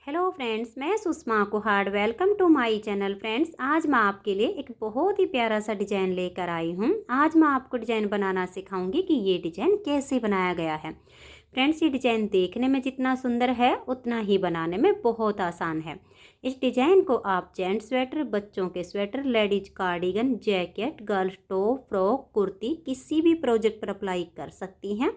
Hello friends, मैं Sushma Kuhad. Welcome to my channel. Friends, आज मैं आपके लिए एक बहुत ही प्यारा सा डिज़ाइन लेकर आई हूँ। आज मैं आपको डिज़ाइन बनाना सिखाऊंगी कि ये डिज़ाइन कैसे बनाया गया है। फ्रेंड्स, ये डिज़ाइन देखने में जितना सुंदर है उतना ही बनाने में बहुत आसान है। इस डिज़ाइन को आप जेंट्स स्वेटर, बच्चों के sweater, ladies cardigan, jacket, girls top, frock, kurti किसी भी प्रोजेक्ट पर अप्लाई कर सकती हैं।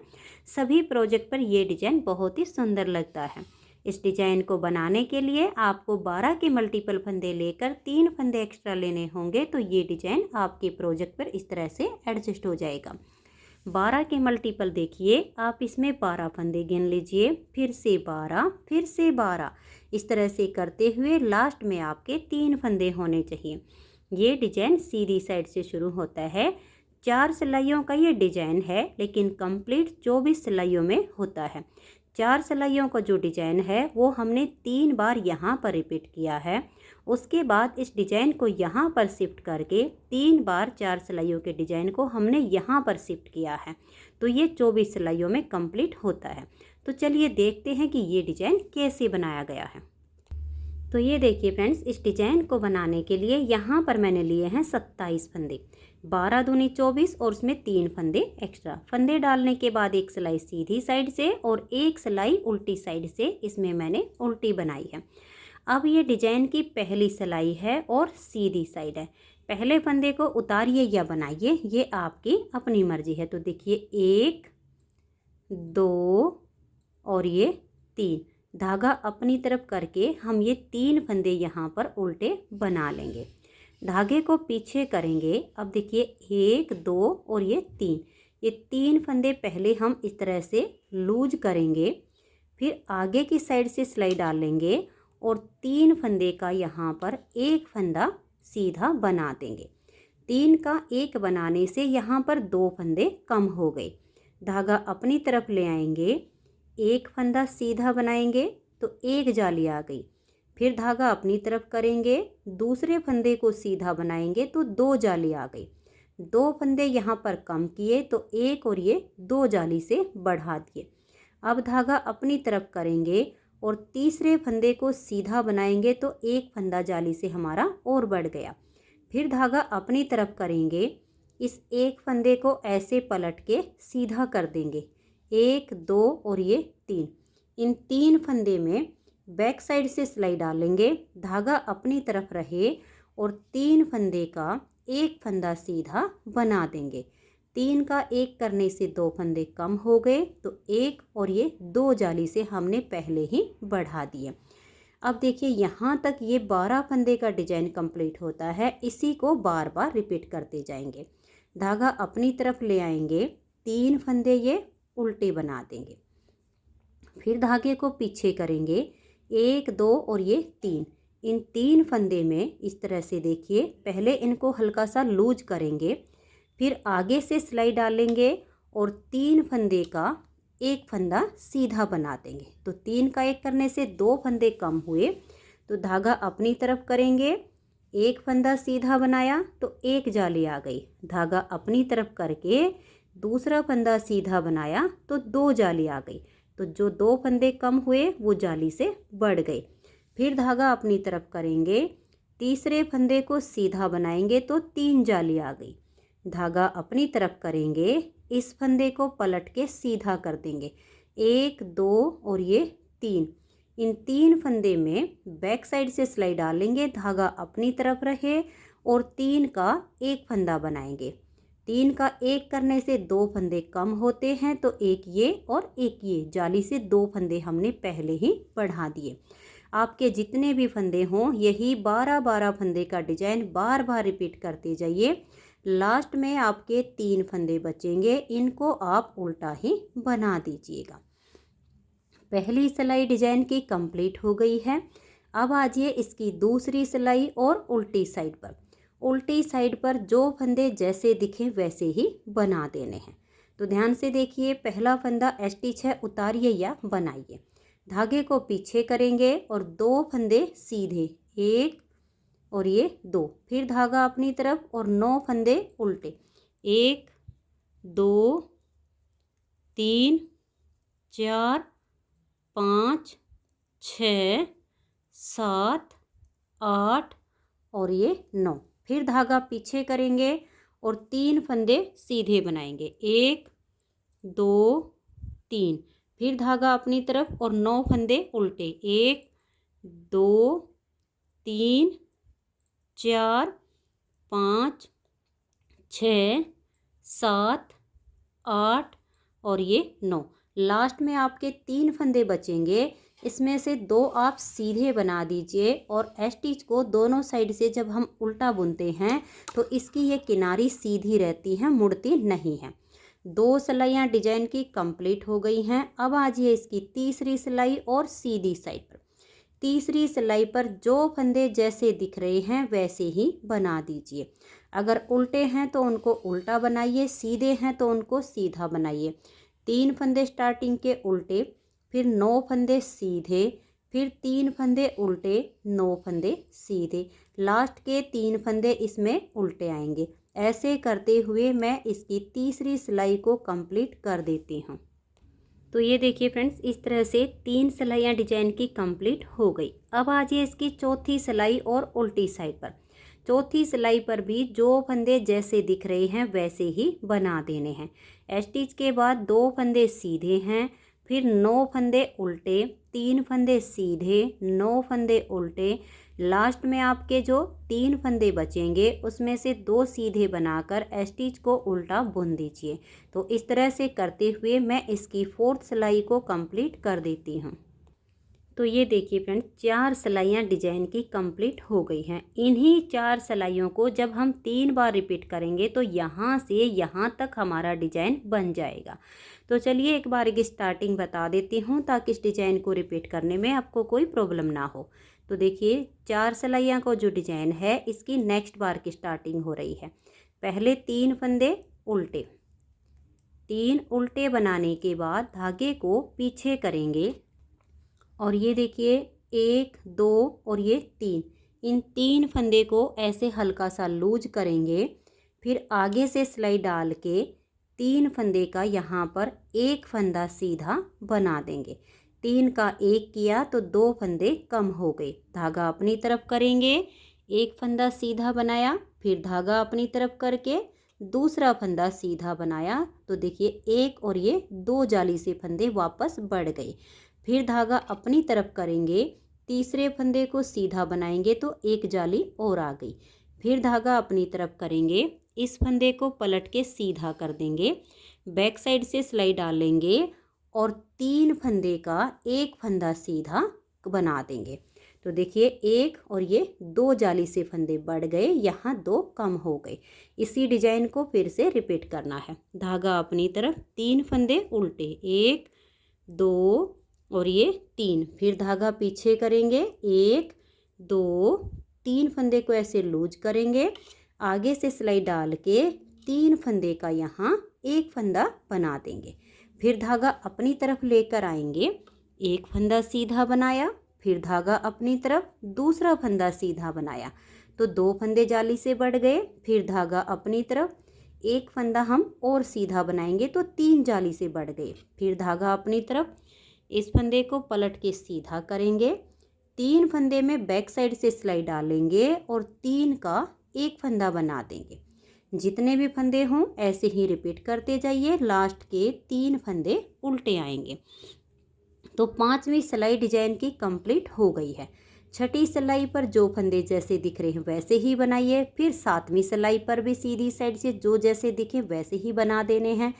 सभी प्रोजेक्ट पर ये डिज़ाइन बहुत ही सुंदर लगता है। इस डिज़ाइन को बनाने के लिए आपको 12 के मल्टीपल फंदे लेकर 3 फंदे एक्स्ट्रा लेने होंगे, तो ये डिज़ाइन आपके प्रोजेक्ट पर इस तरह से एडजस्ट हो जाएगा। 12 के मल्टीपल देखिए, आप इसमें 12 फंदे गिन लीजिए, फिर से 12, फिर से 12, इस तरह से करते हुए लास्ट में आपके 3 फंदे होने चाहिए। ये डिज़ाइन सीधी साइड से शुरू होता है। 4 सिलाइयों का ये डिज़ाइन है, लेकिन कंप्लीट 24 सिलाइयों में होता है। 4 सिलाइयों का जो डिज़ाइन है वो हमने 3 बार यहाँ पर रिपीट किया है। उसके बाद इस डिज़ाइन को यहाँ पर शिफ्ट करके 3 बार 4 सिलाइयों के डिज़ाइन को हमने यहाँ पर शिफ्ट किया है, तो ये 24 सिलाइयों में कंप्लीट होता है। तो चलिए देखते हैं कि ये डिज़ाइन कैसे बनाया गया है। तो ये देखिए फ्रेंड्स, इस डिज़ाइन को बनाने के लिए यहाँ पर मैंने लिए हैं 27 फंदे। 12 दूनी 24 और उसमें 3 फंदे एक्स्ट्रा। फंदे डालने के बाद एक सिलाई सीधी साइड से और एक सिलाई उल्टी साइड से इसमें मैंने उल्टी बनाई है। अब ये डिज़ाइन की पहली सिलाई है और सीधी साइड है। पहले फंदे को उतारिए या बनाइए, ये आपकी अपनी मर्जी है। तो देखिए 1, 2 और ये 3। धागा अपनी तरफ करके हम ये 3 फंदे यहाँ पर उल्टे बना लेंगे। धागे को पीछे करेंगे। अब देखिए 1, 2 और ये 3। ये 3 फंदे पहले हम इस तरह से लूज करेंगे, फिर आगे की साइड से सिलाई डाल लेंगे और 3 फंदे का यहाँ पर एक फंदा सीधा बना देंगे। 3 का एक बनाने से यहाँ पर 2 फंदे कम हो गए। धागा अपनी तरफ ले आएंगे, एक फंदा सीधा बनाएंगे तो एक जाली आ गई। फिर धागा अपनी तरफ करेंगे, दूसरे फंदे को सीधा बनाएंगे तो 2 जाली आ गई। 2 फंदे यहाँ पर कम किए तो एक और ये 2 जाली से बढ़ा दिए। अब धागा अपनी तरफ करेंगे और तीसरे फंदे को सीधा बनाएंगे तो एक फंदा जाली से हमारा और बढ़ गया। फिर धागा अपनी तरफ करेंगे, इस एक फंदे को ऐसे पलट के सीधा कर देंगे। 1, 2 और ये 3। इन 3 फंदे में बैक साइड से सिलाई डालेंगे, धागा अपनी तरफ रहे और 3 फंदे का एक फंदा सीधा बना देंगे। 3 का एक करने से 2 फंदे कम हो गए, तो एक और ये 2 जाली से हमने पहले ही बढ़ा दिए। अब देखिए यहाँ तक ये 12 फंदे का डिजाइन कंप्लीट होता है। इसी को बार बार रिपीट करते जाएंगे। धागा अपनी तरफ ले आएंगे, 3 फंदे ये उल्टे बना देंगे। फिर धागे को पीछे करेंगे, 1, 2 और ये 3। इन 3 फंदे में इस तरह से देखिए, पहले इनको हल्का सा लूज करेंगे, फिर आगे से सिलाई डालेंगे और 3 फंदे का एक फंदा सीधा बना देंगे। तो 3 का एक करने से 2 फंदे कम हुए, तो धागा अपनी तरफ करेंगे, एक फंदा सीधा बनाया तो एक जाली आ गई। धागा अपनी तरफ करके दूसरा फंदा सीधा बनाया तो 2 जाली आ गई। तो जो 2 फंदे कम हुए वो जाली से बढ़ गए। फिर धागा अपनी तरफ करेंगे, तीसरे फंदे को सीधा बनाएंगे तो 3 जाली आ गई। धागा अपनी तरफ करेंगे, इस फंदे को पलट के सीधा कर देंगे। 1, 2 और ये 3। इन 3 फंदे में बैक साइड से सिलाई डालेंगे, धागा अपनी तरफ रहे और 3 का एक फंदा बनाएंगे। 3 का एक करने से 2 फंदे कम होते हैं, तो एक ये और एक ये जाली से 2 फंदे हमने पहले ही बढ़ा दिए। आपके जितने भी फंदे हों, यही 12-12 फंदे का डिजाइन बार बार रिपीट करते जाइए। लास्ट में आपके 3 फंदे बचेंगे, इनको आप उल्टा ही बना दीजिएगा। पहली सिलाई डिजाइन की कंप्लीट हो गई है। अब आ जाइए इसकी दूसरी सिलाई और उल्टी साइड पर। उल्टी साइड पर जो फंदे जैसे दिखे वैसे ही बना देने हैं। तो ध्यान से देखिए, पहला फंदा स्टिच है, उतारिए या बनाइए। धागे को पीछे करेंगे और 2 फंदे सीधे, 1 और ये 2। फिर धागा अपनी तरफ और 9 फंदे उल्टे, 1, 2, 3, 4, 5, 6, 7, 8 और ये 9। फिर धागा पीछे करेंगे और 3 फंदे सीधे बनाएंगे, 1 2 3। फिर धागा अपनी तरफ और 9 फंदे उल्टे, 1 2 3 4 5 6 7 8 और ये 9। लास्ट में आपके 3 फंदे बचेंगे, इसमें से 2 आप सीधे बना दीजिए और स्टिच को दोनों साइड से जब हम उल्टा बुनते हैं तो इसकी ये किनारी सीधी रहती है, मुड़ती नहीं है। 2 सिलाइयाँ डिजाइन की कंप्लीट हो गई हैं। अब आ जाइए इसकी तीसरी सिलाई और सीधी साइड पर। तीसरी सिलाई पर जो फंदे जैसे दिख रहे हैं वैसे ही बना दीजिए। अगर उल्टे हैं तो उनको उल्टा बनाइए, सीधे हैं तो उनको सीधा बनाइए। 3 फंदे स्टार्टिंग के उल्टे, फिर 9 फंदे सीधे, फिर 3 फंदे उल्टे, 9 फंदे सीधे, लास्ट के 3 फंदे इसमें उल्टे आएंगे। ऐसे करते हुए मैं इसकी तीसरी सिलाई को कंप्लीट कर देती हूँ। तो ये देखिए फ्रेंड्स, इस तरह से 3 सिलाइयाँ डिजाइन की कंप्लीट हो गई। अब आ जाइए इसकी चौथी सिलाई और उल्टी साइड पर। चौथी सिलाई पर भी जो फंदे जैसे दिख रहे हैं वैसे ही बना देने हैं। स्टिच के बाद 2 फंदे सीधे हैं, फिर 9 फंदे उल्टे, 3 फंदे सीधे, 9 फंदे उल्टे, लास्ट में आपके जो 3 फंदे बचेंगे उसमें से 2 सीधे बनाकर स्टिच को उल्टा बुन दीजिए। तो इस तरह से करते हुए मैं इसकी 4th सिलाई को कंप्लीट कर देती हूँ। तो ये देखिए फ्रेंड्स, 4 सिलाइयाँ डिजाइन की कंप्लीट हो गई हैं। इन्हीं 4 सिलाइयों को जब हम 3 बार रिपीट करेंगे तो यहाँ से यहाँ तक हमारा डिजाइन बन जाएगा। तो चलिए एक बार की स्टार्टिंग बता देती हूँ ताकि इस डिजाइन को रिपीट करने में आपको कोई प्रॉब्लम ना हो। तो देखिए 4 सिलाइयाँ को जो डिजाइन है इसकी नेक्स्ट बार की स्टार्टिंग हो रही है। पहले 3 फंदे उल्टे, 3 उल्टे बनाने के बाद धागे को पीछे करेंगे और ये देखिए 1 2 और ये 3, इन 3 फंदे को ऐसे हल्का सा लूज करेंगे। फिर आगे से सिलाई डाल के 3 फंदे का यहाँ पर एक फंदा सीधा बना देंगे। 3 का 1 किया तो 2 फंदे कम हो गए। धागा अपनी तरफ करेंगे, एक फंदा सीधा बनाया, फिर धागा अपनी तरफ करके दूसरा फंदा सीधा बनाया। तो देखिए 1 और ये 2 जाली से फंदे वापस बढ़ गए। फिर धागा अपनी तरफ करेंगे, तीसरे फंदे को सीधा बनाएंगे तो 1 जाली और आ गई। फिर धागा अपनी तरफ करेंगे, इस फंदे को पलट के सीधा कर देंगे, बैक साइड से सिलाई डालेंगे और 3 फंदे का एक फंदा सीधा बना देंगे। तो देखिए 1 और ये 2 जाली से फंदे बढ़ गए, यहाँ 2 कम हो गए। इसी डिजाइन को फिर से रिपीट करना है। धागा अपनी तरफ, 3 फंदे उल्टे, 1 2 और ये 3, फिर धागा पीछे करेंगे, 1 2 3 फंदे को ऐसे लूज करेंगे, आगे से सिलाई डाल के 3 फंदे का यहाँ एक फंदा बना देंगे। फिर धागा अपनी तरफ लेकर आएंगे, एक फंदा सीधा बनाया, फिर धागा अपनी तरफ दूसरा फंदा सीधा बनाया तो 2 फंदे जाली से बढ़ गए। फिर धागा अपनी तरफ, एक फंदा हम और सीधा बनाएंगे तो 3 जाली से बढ़ गए। फिर धागा अपनी तरफ, इस फंदे को पलट के सीधा करेंगे, 3 फंदे में बैक साइड से सिलाई डालेंगे और 3 का एक फंदा बना देंगे। जितने भी फंदे हों ऐसे ही रिपीट करते जाइए, लास्ट के 3 फंदे उल्टे आएंगे। तो 5वीं सिलाई डिजाइन की कंप्लीट हो गई है। 6ठी सिलाई पर जो फंदे जैसे दिख रहे हैं वैसे ही बनाइए। फिर 7वीं सिलाई पर भी सीधी साइड से जो जैसे दिखे वैसे ही बना देने हैं।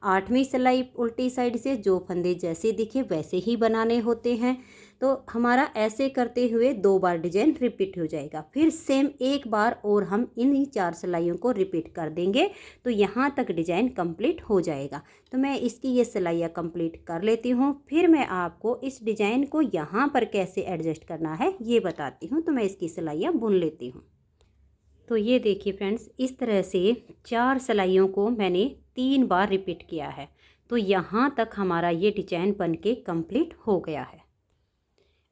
8वीं सिलाई उल्टी साइड से जो फंदे जैसे दिखे वैसे ही बनाने होते हैं। तो हमारा ऐसे करते हुए 2 बार डिजाइन रिपीट हो जाएगा। फिर सेम एक बार और हम इन 4 सिलाइयों को रिपीट कर देंगे तो यहाँ तक डिजाइन कंप्लीट हो जाएगा। तो मैं इसकी ये सिलाइयाँ कंप्लीट कर लेती हूँ, फिर मैं आपको इस डिजाइन को यहाँ पर कैसे एडजस्ट करना है ये बताती हूँ। तो मैं इसकी सिलाइयाँ बुन लेती हूँ। तो ये देखिए फ्रेंड्स, इस तरह से 4 सिलाइयों को मैंने 3 बार रिपीट किया है। तो यहाँ तक हमारा ये डिजाइन बन के कंप्लीट हो गया है।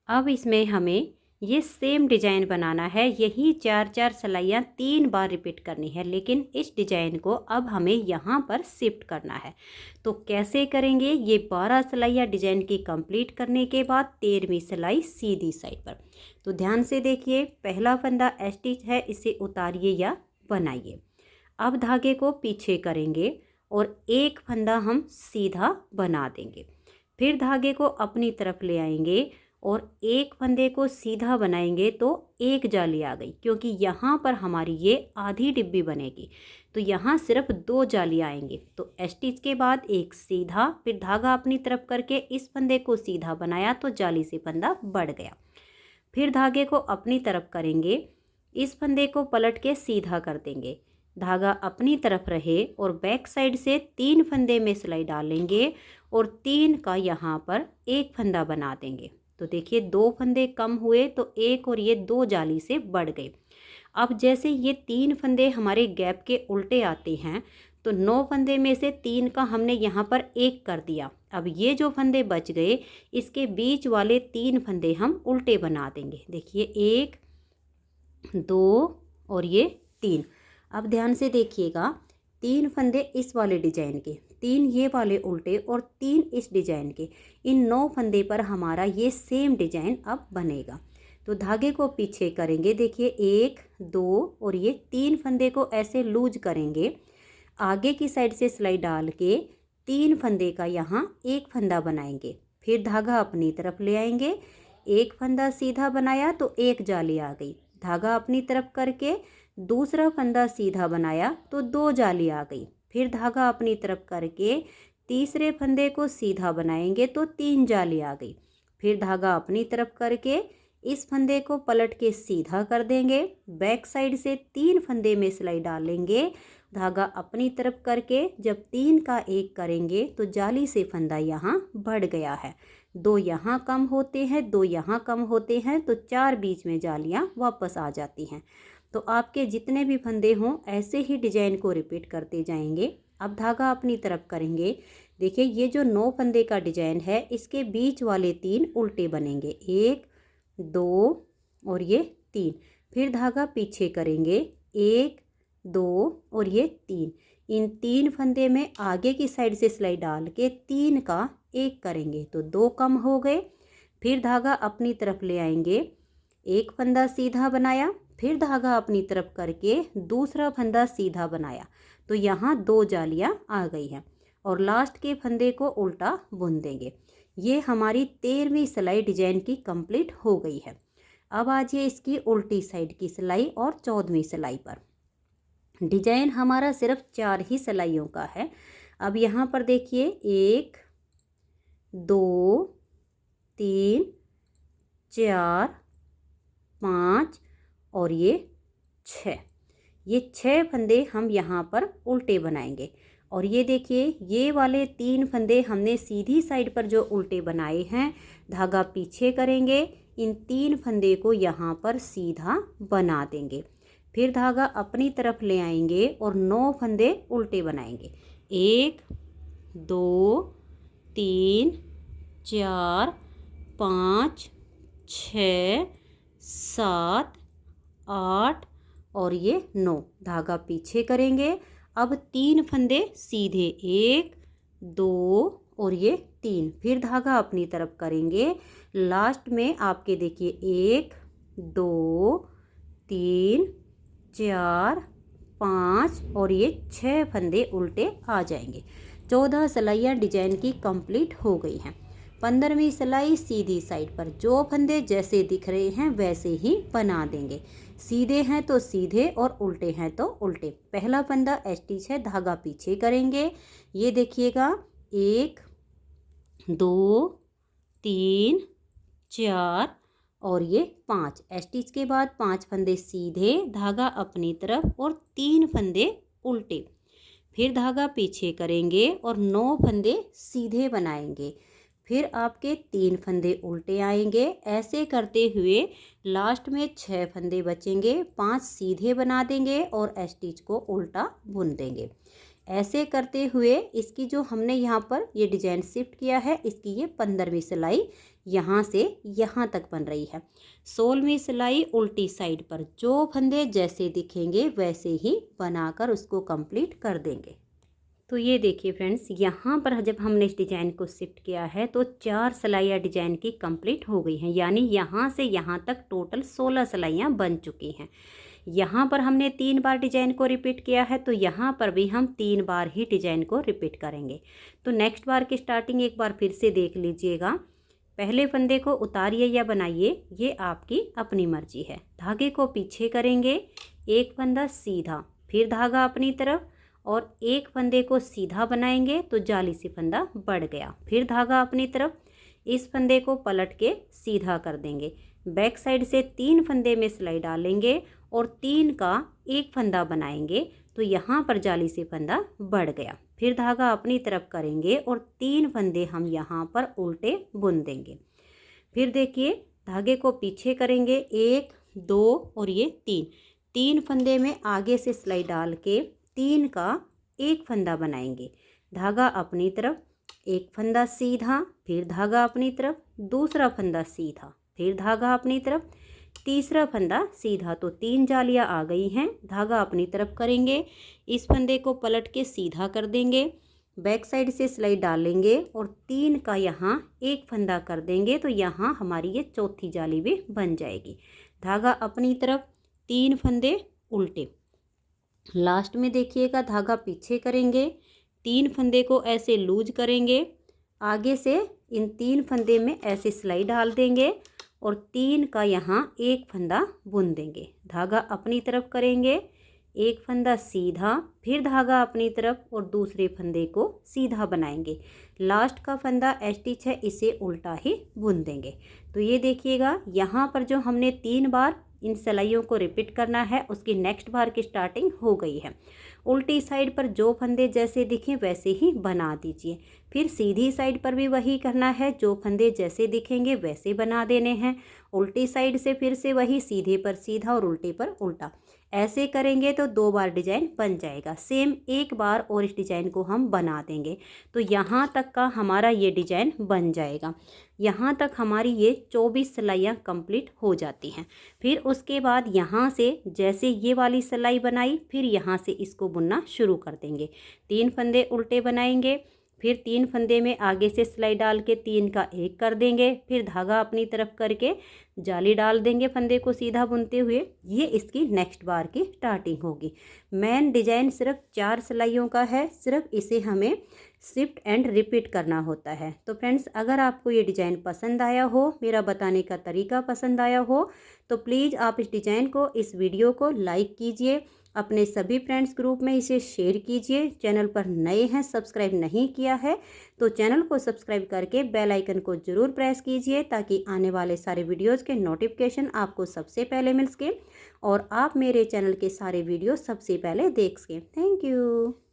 अब इसमें हमें ये सेम डिजाइन बनाना है, यही 4-4 सिलाइयाँ 3 बार रिपीट करनी है, लेकिन इस डिजाइन को अब हमें यहाँ पर शिफ्ट करना है। तो कैसे करेंगे? ये 12 सिलाइयाँ डिजाइन की कंप्लीट करने के बाद 13वीं सिलाई सीधी साइड पर। तो ध्यान से देखिए, पहला फंदा स्टिच है, इसे उतारिए या बनाइए। अब धागे को पीछे करेंगे और एक फंदा हम सीधा बना देंगे। फिर धागे को अपनी तरफ ले आएंगे और एक फंदे को सीधा बनाएंगे तो एक जाली आ गई, क्योंकि यहाँ पर हमारी ये आधी डिब्बी बनेगी। तो यहाँ सिर्फ 2 जाली आएंगे। तो स्टिच के बाद एक सीधा, फिर धागा अपनी तरफ करके इस फंदे को सीधा बनाया तो जाली से फंदा बढ़ गया। फिर धागे को अपनी तरफ करेंगे, इस फंदे को पलट के सीधा कर देंगे, धागा अपनी तरफ रहे और बैक साइड से 3 फंदे में सिलाई डालेंगे और 3 का यहाँ पर एक फंदा बना देंगे। तो देखिए 2 फंदे कम हुए तो एक और ये 2 जाली से बढ़ गए। अब जैसे ये 3 फंदे हमारे गैप के उल्टे आते हैं तो 9 फंदे में से 3 का हमने यहाँ पर एक कर दिया। अब ये जो फंदे बच गए इसके बीच वाले 3 फंदे हम उल्टे बना देंगे। देखिए 1 2 और ये 3। अब ध्यान से देखिएगा, 3 फंदे इस वाले डिजाइन के, 3 ये वाले उल्टे और 3 इस डिजाइन के, इन 9 फंदे पर हमारा ये सेम डिजाइन अब बनेगा। तो धागे को पीछे करेंगे, देखिए 1 2 और ये 3 फंदे को ऐसे लूज करेंगे, आगे की साइड से सिलाई डाल के 3 फंदे का यहाँ एक फंदा बनाएंगे। फिर धागा अपनी तरफ ले आएंगे, एक फंदा सीधा बनाया तो एक जाली आ गई, धागा अपनी तरफ करके दूसरा फंदा सीधा बनाया तो 2 जाली आ गई। फिर धागा अपनी तरफ करके तीसरे फंदे को सीधा बनाएंगे तो 3 जाली आ गई। फिर धागा अपनी तरफ करके इस फंदे को पलट के सीधा कर देंगे, बैक साइड से 3 फंदे में सिलाई डालेंगे, धागा अपनी तरफ करके जब 3 का एक करेंगे तो जाली से फंदा यहाँ बढ़ गया है। 2 यहाँ कम होते हैं, 2 यहाँ कम होते हैं तो 4 बीच में जालियाँ वापस आ जाती हैं। तो आपके जितने भी फंदे हों ऐसे ही डिजाइन को रिपीट करते जाएंगे। अब धागा अपनी तरफ करेंगे, देखिए ये जो 9 फंदे का डिजाइन है इसके बीच वाले 3 उल्टे बनेंगे, 1 2 और ये 3। फिर धागा पीछे करेंगे, 1 2 और ये 3। इन 3 फंदे में आगे की साइड से सिलाई डाल के 3 का एक करेंगे तो 2 कम हो गए। फिर धागा अपनी तरफ ले आएंगे, एक फंदा सीधा बनाया, फिर धागा अपनी तरफ करके दूसरा फंदा सीधा बनाया तो यहाँ 2 जालियाँ आ गई हैं और लास्ट के फंदे को उल्टा बुन देंगे। ये हमारी 13वीं सिलाई डिजाइन की कंप्लीट हो गई है। अब आ जाइए इसकी उल्टी साइड की सिलाई और 14वीं सिलाई पर। डिजाइन हमारा सिर्फ 4 ही सिलाइयों का है। अब यहाँ पर देखिए 1 2 3 4 5 और ये 6। ये 6 फंदे हम यहाँ पर उल्टे बनाएंगे और ये देखिए ये वाले 3 फंदे हमने सीधी साइड पर जो उल्टे बनाए हैं, धागा पीछे करेंगे, इन 3 फंदे को यहाँ पर सीधा बना देंगे। फिर धागा अपनी तरफ ले आएंगे और 9 फंदे उल्टे बनाएंगे, 1 2 3 4 5 6 7 8 और ये 9। धागा पीछे करेंगे, अब 3 फंदे सीधे, 1 2 और ये 3। फिर धागा अपनी तरफ करेंगे, लास्ट में आपके देखिए 1 2 3 4 5 और ये 6 फंदे उल्टे आ जाएंगे। 14 सिलाइयाँ डिजाइन की कंप्लीट हो गई हैं। 15वीं सिलाई सीधी साइड पर जो फंदे जैसे दिख रहे हैं वैसे ही बना देंगे। सीधे हैं तो सीधे और उल्टे हैं तो उल्टे। पहला फंदा स्टिच है, धागा पीछे करेंगे, ये देखिएगा 1 2 3 4 और ये 5। स्टिच के बाद 5 फंदे सीधे, धागा अपनी तरफ और 3 फंदे उल्टे। फिर धागा पीछे करेंगे और 9 फंदे सीधे बनाएंगे। फिर आपके 3 फंदे उल्टे आएंगे। ऐसे करते हुए लास्ट में 6 फंदे बचेंगे, 5 सीधे बना देंगे और स्टिच को उल्टा बुन देंगे। ऐसे करते हुए इसकी जो हमने यहाँ पर ये डिजाइन शिफ्ट किया है, इसकी ये 15वीं सिलाई यहाँ से यहाँ तक बन रही है। 16वीं सिलाई उल्टी साइड पर जो फंदे जैसे दिखेंगे वैसे ही बनाकर उसको कंप्लीट कर देंगे। तो ये देखिए फ्रेंड्स, यहाँ पर जब हमने इस डिज़ाइन को शिफ्ट किया है तो 4 सिलाइयाँ डिज़ाइन की कंप्लीट हो गई हैं, यानी यहाँ से यहाँ तक टोटल 16 सिलाइयाँ बन चुकी हैं। यहाँ पर हमने 3 बार डिज़ाइन को रिपीट किया है, तो यहाँ पर भी हम 3 बार ही डिज़ाइन को रिपीट करेंगे। तो नेक्स्ट बार की स्टार्टिंग एक बार फिर से देख लीजिएगा। पहले फंदे को उतारिए या बनाइए, ये आपकी अपनी मर्जी है। धागे को पीछे करेंगे, एक फंदा सीधा, फिर धागा अपनी तरफ और एक फंदे को सीधा बनाएंगे तो जाली से फंदा बढ़ गया, फिर धागा अपनी तरफ, इस फंदे को पलट के सीधा कर देंगे। बैक साइड से 3 फंदे में सिलाई डालेंगे और 3 का एक फंदा बनाएंगे तो यहाँ पर जाली से फंदा बढ़ गया, फिर धागा अपनी तरफ करेंगे और 3 फंदे हम यहाँ पर उल्टे बुन देंगे। फिर देखिए, धागे को पीछे करेंगे, 1 2 और ये 3 फंदे में आगे से सिलाई डाल के 3 का एक फंदा बनाएंगे। धागा अपनी तरफ, एक फंदा सीधा, फिर धागा अपनी तरफ, दूसरा फंदा सीधा, फिर धागा अपनी तरफ, तीसरा फंदा सीधा। तो 3 जालियाँ आ गई हैं। धागा अपनी तरफ करेंगे, इस फंदे को पलट के सीधा कर देंगे, बैक साइड से सिलाई डालेंगे और 3 का यहाँ एक फंदा कर देंगे तो यहाँ हमारी ये चौथी जाली भी बन जाएगी। धागा अपनी तरफ, 3 फंदे उल्टे। लास्ट में देखिएगा, धागा पीछे करेंगे, 3 फंदे को ऐसे लूज करेंगे, आगे से इन 3 फंदे में ऐसे सिलाई डाल देंगे और 3 का यहाँ एक फंदा बुन देंगे। धागा अपनी तरफ करेंगे, एक फंदा सीधा, फिर धागा अपनी तरफ और दूसरे फंदे को सीधा बनाएंगे। लास्ट का फंदा स्टिच है, इसे उल्टा ही बुन देंगे। तो ये देखिएगा, यहाँ पर जो हमने 3 बार इन सिलाइयों को रिपीट करना है, उसकी नेक्स्ट बार की स्टार्टिंग हो गई है। उल्टी साइड पर जो फंदे जैसे दिखें वैसे ही बना दीजिए। फिर सीधी साइड पर भी वही करना है, जो फंदे जैसे दिखेंगे वैसे बना देने हैं। उल्टी साइड से फिर से वही, सीधे पर सीधा और उल्टे पर उल्टा। ऐसे करेंगे तो 2 बार डिजाइन बन जाएगा। सेम एक बार और इस डिजाइन को हम बना देंगे तो यहाँ तक का हमारा ये डिजाइन बन जाएगा। यहाँ तक हमारी ये 24 सिलाइयाँ कंप्लीट हो जाती हैं। फिर उसके बाद यहाँ से जैसे ये वाली सिलाई बनाई, फिर यहाँ से इसको बुनना शुरू कर देंगे। 3 फंदे उल्टे बनाएंगे, फिर 3 फंदे में आगे से सिलाई डाल के 3 का एक कर देंगे, फिर धागा अपनी तरफ करके जाली डाल देंगे फंदे को सीधा बुनते हुए। ये इसकी नेक्स्ट बार की स्टार्टिंग होगी। मेन डिजाइन सिर्फ 4 सिलाइयों का है, सिर्फ इसे हमें शिफ्ट एंड रिपीट करना होता है। तो फ्रेंड्स, अगर आपको ये डिज़ाइन पसंद आया हो, मेरा बताने का तरीका पसंद आया हो, तो प्लीज़ आप इस डिज़ाइन को, इस वीडियो को लाइक कीजिए, अपने सभी फ्रेंड्स ग्रुप में इसे शेयर कीजिए। चैनल पर नए हैं, सब्सक्राइब नहीं किया है तो चैनल को सब्सक्राइब करके बेल आइकन को ज़रूर प्रेस कीजिए, ताकि आने वाले सारे वीडियोज़ के नोटिफिकेशन आपको सबसे पहले मिल सके और आप मेरे चैनल के सारे वीडियो सबसे पहले देख सकें। Thank you.